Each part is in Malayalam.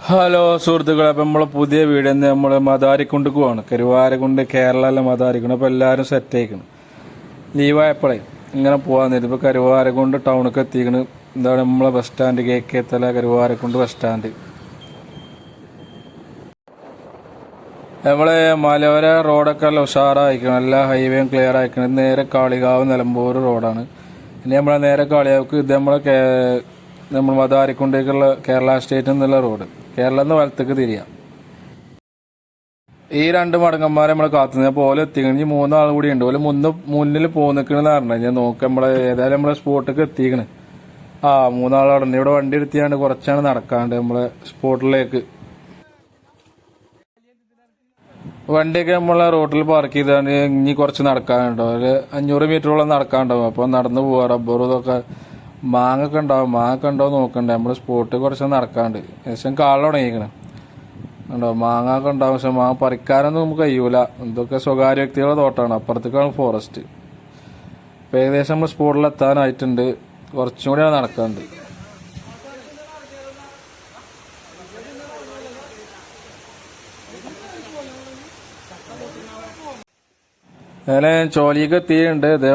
ഹലോ സുഹൃത്തുക്കളെ, അപ്പം നമ്മളെ പുതിയ വീഡിയോ നമ്മൾ മദാരിക്കുണ്ടിക്ക് പോവാണ്. കരുവാരക്കുണ്ട് കേരളത്തിലെ മദാരിക്കുണ്ട്. അപ്പോൾ എല്ലാവരും സെറ്റ് ആയിക്കണം. ലീവായപ്പോഴേ ഇങ്ങനെ പോകാൻ ഇപ്പോൾ കരുവാരക്കുണ്ട് ടൗണിലേക്ക് എത്തിക്കണ്. എന്താണ് നമ്മളെ ബസ് സ്റ്റാൻഡ്, KK തല കരുവാരക്കുണ്ട് ബസ് സ്റ്റാൻഡ്. നമ്മളെ മലയോര റോഡൊക്കെ നല്ല ഉഷാറായിക്കണം, എല്ലാ ഹൈവേയും ക്ലിയർ ആയിക്കണം. നേരെ കാളികാവ് നിലമ്പൂർ റോഡാണ്. ഇനി നമ്മളെ നേരെ കാളികാവുക്ക് ഇത് നമ്മൾ മദാരിക്കുണ്ടേക്കുള്ള കേരള സ്റ്റേറ്റ് എന്നുള്ള റോഡ്. കേരളം നിന്ന് വലത്തേക്ക് തിരിയാം. ഈ രണ്ട് മടങ്ങന്മാരെ നമ്മൾ കാത്തുനിന്ന് പോലെ എത്തിക്കണി. 3 ആൾ കൂടി ഉണ്ട്. പോലെ മുന്നിൽ പോന്നിക്കണെന്ന് പറഞ്ഞു. ഞാൻ നോക്കാം, ഏതായാലും നമ്മളെ സ്പോട്ടിലേക്ക് എത്തിക്കണ്. 3 ആളാണ്. ഇവിടെ വണ്ടി എടുത്തിയാണ്ട് കുറച്ചാണ് നടക്കാണ്ട് നമ്മളെ സ്പോട്ടിലേക്ക്. വണ്ടിയൊക്കെ നമ്മളെ റോട്ടിൽ പാർക്ക് ചെയ്താണ്. ഇനി കുറച്ച് നടക്കാനുണ്ടോ, ഒരു 500 മീറ്ററോളം നടക്കാനുണ്ടാവും. അപ്പോൾ നടന്നു പോവാ. റബ്ബറും ഇതൊക്കെ മാങ്ങൊക്കെ ഉണ്ടാവും. മാങ്ങൊക്കെ ഉണ്ടോ നോക്കണ്ടേ. നമ്മുടെ സ്പോട്ട് കുറച്ച് നടക്കാണ്ട്. ഏകദേശം കാള തുടങ്ങിയിരിക്കണം. ഉണ്ടോ മാങ്ങൊക്കെ ഉണ്ടാവും. പക്ഷെ മാങ്ങ പറിക്കാനൊന്നും നമുക്ക് കഴിയൂല. എന്തൊക്കെ സ്വകാര്യ വ്യക്തികളുടെ തോട്ടമാണ്. അപ്പുറത്തേക്കാണ് ഫോറസ്റ്റ്. ഇപ്പം ഏകദേശം നമ്മൾ സ്പോട്ടിൽ എത്താനായിട്ടുണ്ട്. കുറച്ചും കൂടിയാണ് നടക്കാണ്ട്. അങ്ങനെ ചോലിക്ക് എത്തിയിട്ടുണ്ട്. ഇതിൽ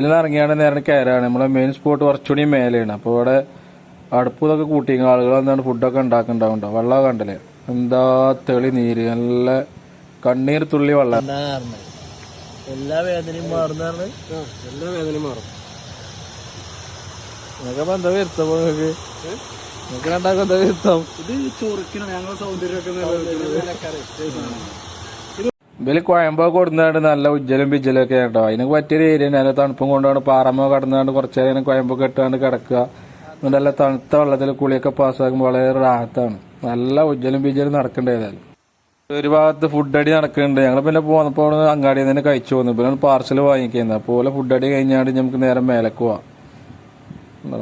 നിന്ന് ഇറങ്ങിയാണ് നേരെ കയറാണ്. നമ്മളെ മെയിൻ സ്പോട്ട് കുറച്ചുകൂടി മേലെയാണ്. അപ്പോൾ ഇവിടെ അടുപ്പ് ഇതൊക്കെ കൂട്ടിങ്ങ ആളുകൾ എന്താണ് ഫുഡൊക്കെ ഉണ്ടാക്കുന്നുണ്ടാവുണ്ടോ. വെള്ളമൊക്കെ കണ്ടല്ലേ, എന്താ തെളി നീര്, നല്ല കണ്ണീർ തുള്ളി വെള്ളം. എല്ലാ വേദനയും മാറും. നിങ്ങൾക്കപ്പോ എന്താ വരുത്തം? നിങ്ങൾക്ക് രണ്ടാക്കും എന്താ വരുത്തം? ഇത് ചൊറുക്കിന് ഞങ്ങൾ സൗന്ദര്യമൊക്കെ ഇതിൽ കുഴമ്പൊക്കെ കൊടുന്നാണ്ട് നല്ല ഉജ്ജലും പിജ്ജലും ഒക്കെ കേട്ടോ. അതിനൊക്കെ പറ്റിയൊരു ഏരിയ. നല്ല തണുപ്പും കൊണ്ടാണ് പാറമ്മ കടന്നാണ്ട് കുറച്ച് നേരം കുഴമ്പൊക്കെ ഇട്ടാണ്ട് കിടക്കുക. നല്ല തണുത്ത വെള്ളത്തിൽ കുളിയൊക്കെ പാസ്സാക്കുമ്പോൾ വളരെ റാഹത്താണ്. നല്ല ഉജ്ജലും പിജ്ജലും നടക്കേണ്ടതായാലും. ഒരു ഭാഗത്ത് ഫുഡ് അടി നടക്കുന്നുണ്ട്. ഞങ്ങൾ പിന്നെ പോന്നപ്പോൾ അങ്ങാടിയിൽ നിന്ന് തന്നെ കഴിച്ചു പോകുന്നു. പിന്നെ പാർസൽ വാങ്ങിക്കുന്നത്. അപ്പോൾ ഫുഡ് അടി കഴിഞ്ഞാണ്ട് നമുക്ക് നേരെ മേലേക്ക് പോവാം.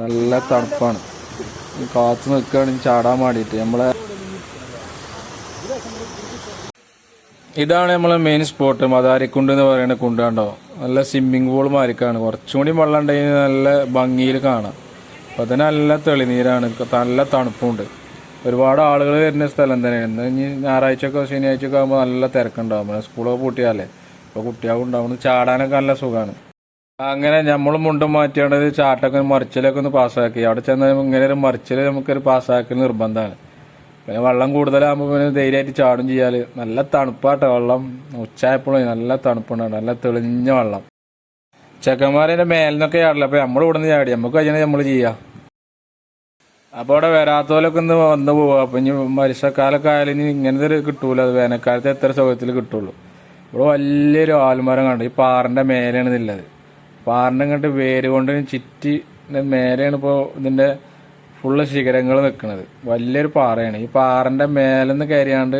നല്ല തണുപ്പാണ്. കാത്തു നിൽക്കുകയാണെങ്കിൽ ചാടാൻ വേണ്ടിയിട്ട്. ഇതാണ് നമ്മളെ മെയിൻ സ്പോട്ട് മദാരിക്കുണ്ട് എന്ന് പറയുന്ന കുണ്ട്. കണ്ടോ, നല്ല സ്വിമ്മിങ് പൂൾ മാരിക്കാണ്. കുറച്ചും കൂടി വെള്ളം ഉണ്ടെങ്കിൽ നല്ല ഭംഗിയിൽ കാണാം. അപ്പോൾ അതിന് നല്ല തെളിനീരാണ്, നല്ല തണുപ്പുണ്ട്. ഒരുപാട് ആളുകൾ വരുന്ന സ്ഥലം തന്നെയാണ്. ഇനി ഞായറാഴ്ചയൊക്കെ ശനിയാഴ്ചയൊക്കെ ആകുമ്പോൾ നല്ല തിരക്കുണ്ടാവും. സ്കൂളൊക്കെ പൂട്ടിയാലേ ഇപ്പോൾ കുട്ടികൾക്ക് ഉണ്ടാവും. ചാടാനൊക്കെ നല്ല സുഖമാണ്. അങ്ങനെ നമ്മൾ മുണ്ടും മാറ്റിയാണ്ട് ചാട്ടൊക്കെ മറിച്ചിലൊക്കെ ഒന്ന് പാസ്സാക്കി. അവിടെ ചെന്നാൽ ഇങ്ങനെ ഒരു മറിച്ചിൽ നമുക്കൊരു പാസ്സാക്കൽ നിർബന്ധമാണ്. പിന്നെ വെള്ളം കൂടുതലാകുമ്പോൾ പിന്നെ ധൈര്യമായിട്ട് ചാടും ചെയ്യാൽ. നല്ല തണുപ്പാട്ടോ വെള്ളം. ഉച്ചയായപ്പോഴും നല്ല തണുപ്പുണ്ടാണ്, നല്ല തെളിഞ്ഞ വെള്ളം. ചെക്കന്മാരെ മേലിന്നൊക്കെ ചാടില്ല. അപ്പോൾ നമ്മൾ ഇവിടെ നിന്ന് ചാടി നമുക്ക് കഴിഞ്ഞാൽ നമ്മൾ ചെയ്യാം. അപ്പോൾ അവിടെ വരാത്തോലൊക്കെ ഒന്ന് വന്നു പോവുക. അപ്പം ഇനി വർഷക്കാലൊക്കെ ആയാലും ഇനി ഇങ്ങനത്തെ ഒരു കിട്ടൂല. അത് വേനൽക്കാലത്ത് എത്ര സുഖത്തിൽ കിട്ടുള്ളൂ. ഇവിടെ വലിയൊരു ആൽമരം കണ്ടു. ഈ പാറിൻ്റെ മേലെയാണ് ഇതുള്ളത്. പാറിൻ്റെ ഇങ്ങോട്ട് വേര് കൊണ്ട് ചുറ്റി മേലെയാണ് ഇപ്പോൾ ഇതിൻ്റെ ഫുള്ള് ശിഖരങ്ങൾ നിൽക്കുന്നത്. വലിയൊരു പാറയാണ്. ഈ പാറൻ്റെ മേലെന്ന് കയറിയാണ്ട്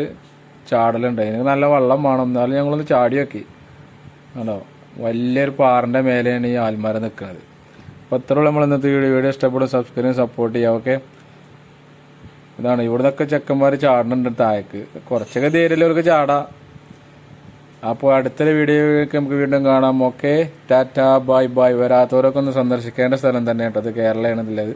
ചാടലുണ്ട്. അതിന് നല്ല വെള്ളം വേണം. എന്നാലും ഞങ്ങളൊന്ന് ചാടി നോക്കി. ആണോ, വലിയൊരു പാറൻ്റെ മേലെയാണ് ഈ ആൽമരം നിൽക്കുന്നത്. അപ്പോൾ അത്രയുള്ള നമ്മൾ ഇന്നത്തെ വീഡിയോ ഇഷ്ടപ്പെടും. സബ്സ്ക്രൈബ് സപ്പോർട്ട് ചെയ്യാം. ഓക്കെ, ഇതാണ് ഇവിടെ നിന്നൊക്കെ ചെക്കന്മാർ ചാടുന്നുണ്ട് താഴേക്ക്. കുറച്ചൊക്കെ ധൈര്യമുള്ളവർക്ക് ചാടാം. അപ്പോൾ അടുത്തൊരു വീഡിയോയ്ക്ക് നമുക്ക് വീണ്ടും കാണാം. Okay, tata, bye bye. വരാത്തവരൊക്കെ ഒന്ന് സന്ദർശിക്കേണ്ട സ്ഥലം തന്നെ കേട്ടോ. അത് കേരളമാണ് ഇതിലത്.